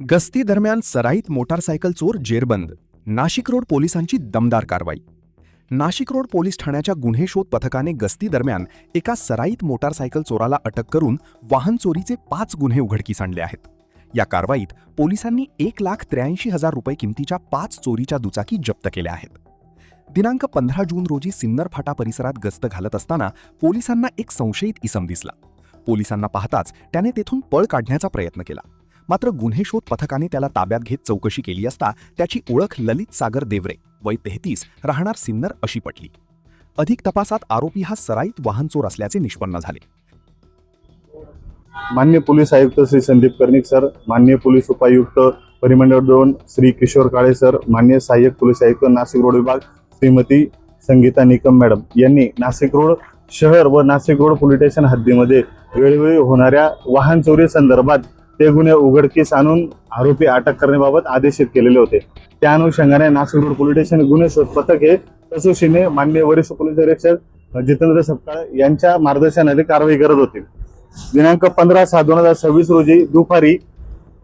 गस्ती दरम्यान सराईत मोटारसायकल चोर जेरबंद. नाशिक रोड पोलिसांची दमदार कारवाई. नाशिक रोड पोलीस ठाण्याच्या गुन्हे शोध पथकाने गस्ती दरम्यान एका सराईत मोटारसायकल चोराला अटक करून वाहन चोरीचे 5 गुन्हे उघडकीस आणले आहेत. या कारवाईत पोलिसांनी 1,83,000 रुपये किमतीच्या 5 चोरीच्या दुचाकी जप्त केल्या आहेत. दिनांक 15 जून रोजी सिन्नर फाटा परिसरात गस्त घालत असताना पोलिसांना एक संशयित इसम दिसला. पोलिसांना पाहताच त्याने तेथून पळ काढण्याचा प्रयत्न केला. मात्र गुन्हे शोध पथकाने त्याला ताब्यात घेत चौकशी केली असता त्याची ओळख ललित सागर देवरे वय 33 राहणार सिन्नर अशी पटली. अधिक तपासात आरोपी हा सराईत वाहन चोर असल्याचे निष्पन्न झाले. माननीय पोलीस आयुक्त श्री संदीप कर्णिक सर, माननीय पोलीस उपायुक्त परिमंडळ 2 श्री किशोर काळे सर, माननीय सहाय्यक पोलीस आयुक्त नाशिक रोड विभाग श्रीमती संगीता निकम मॅडम यांनी नाशिक रोड शहर व नाशिक रोड पोलीस स्टेशन हद्दीमध्ये वेळोवेळी होणाऱ्या वाहन चोरी संदर्भात ते गुन्हे उघडकीस आणून आरोपी अटक करण्याबाबत आदेशित केलेले होते. त्या अनुषंगाने नाशिक रोड पोलीस स्टेशन गुन्हे शोध पथक हे कसोशीने माननीय वरिष्ठ पोलीस निरीक्षक जितेंद्र सपकाळ यांच्या मार्गदर्शनाखाली कारवाई करत होते. दिनांक 15/6/2026 रोजी दुपारी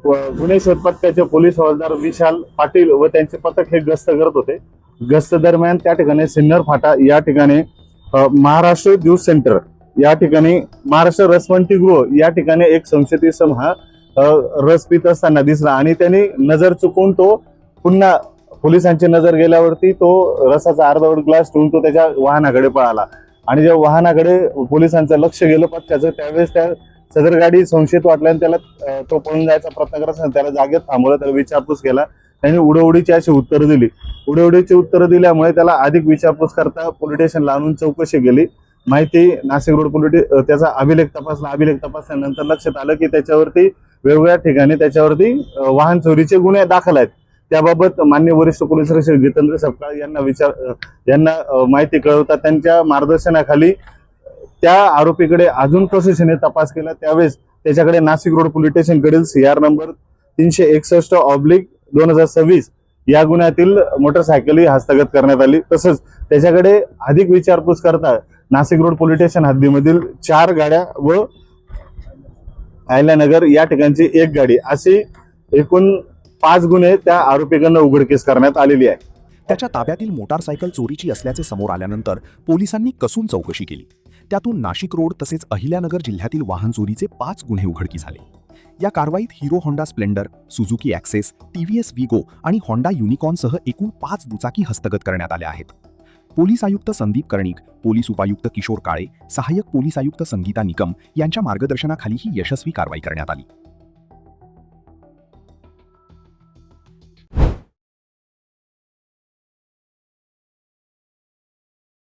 गुन्हे शोध पथकाचे पोलीस हवालदार विशाल पाटील व त्यांचे पथक हे गस्त करत होते. गस्त दरम्यान त्या ठिकाणी सिन्नर फाटा या ठिकाणी महाराष्ट्र ज्यूस सेंटर या ठिकाणी महाराष्ट्र रसवंती गृह या ठिकाणी एक संशयित इसम हा रस पित असताना दिसला आणि त्यांनी नजर चुकवून तो पुन्हा पोलिसांची नजर गेल्यावरती तो रसाचा अर्धवट ग्लास ठेवून तो त्याच्या वाहनाकडे पळाला आणि जेव्हा वाहनाकडे पोलिसांचं लक्ष गेलं पथकाचं त्यावेळेस त्या सदर गाडी संशयित वाटल्याने त्याला तो पळून जायचा प्रयत्न करत असताना त्याला जागेत थांबवलं, त्याला विचारपूस केला. त्यांनी उडवडीची अशी उत्तरं दिली. उडवडीची उत्तरं दिल्यामुळे त्याला अधिक विचारपूस करता पोलीस स्टेशनला आणून चौकशी केली. माहिती नाशिक रोड पोलीस त्याचा अभिलेख तपासल्यानंतर लक्षात आलं की त्याच्यावरती वेगवेगळ्या ठिकाणी त्याच्यावरती वाहन चोरीचे गुन्हे दाखल आहेत. त्याबाबत माननीय वरिष्ठ पोलीस निरीक्षक जितेंद्र सपकाळ यांना माहिती कळवता त्यांच्या मार्गदर्शनाखाली त्या आरोपीकडे अजून कसोशीने तपास केला. त्यावेळेस त्याच्याकडे नाशिक रोड पोलीस स्टेशन कडील CR नंबर 361/2026 या गुन्ह्यातील मोटरसायकल हस्तगत करण्यात आली. तसंच त्याच्याकडे अधिक विचारपूस करता नाशिक रोड पोलीस स्टेशन हद्दीमधील 4 गाड्या व आयल्यानगर या ठिकाणची 1 गाडी अशी एकूण 5 गुन्हे त्या आरोपीकडून उघडकीस करण्यात आलेली आहे. त्याच्या ताब्यातील मोटारसायकल चोरीची असल्याचे समोर आल्यानंतर पोलिसांनी कसून चौकशी केली. त्यातून नाशिक रोड तसेच अहिल्यानगर जिल्ह्यातील वाहन चोरीचे 5 गुन्हे उघडकीस आले. या कारवाईत hero Honda Splendor, Suzuki access, TVS विगो आणि होंडा युनिकॉर्नसह एकूण 5 दुचाकी हस्तगत करण्यात आल्या आहेत. पोलीस आयुक्त संदीप कर्णिक, पोलीस उपायुक्त किशोर काळे, सहाय्यक पोलीस आयुक्त संगीता निकम यांच्या मार्गदर्शनाखाली ही यशस्वी कारवाई करण्यात आली.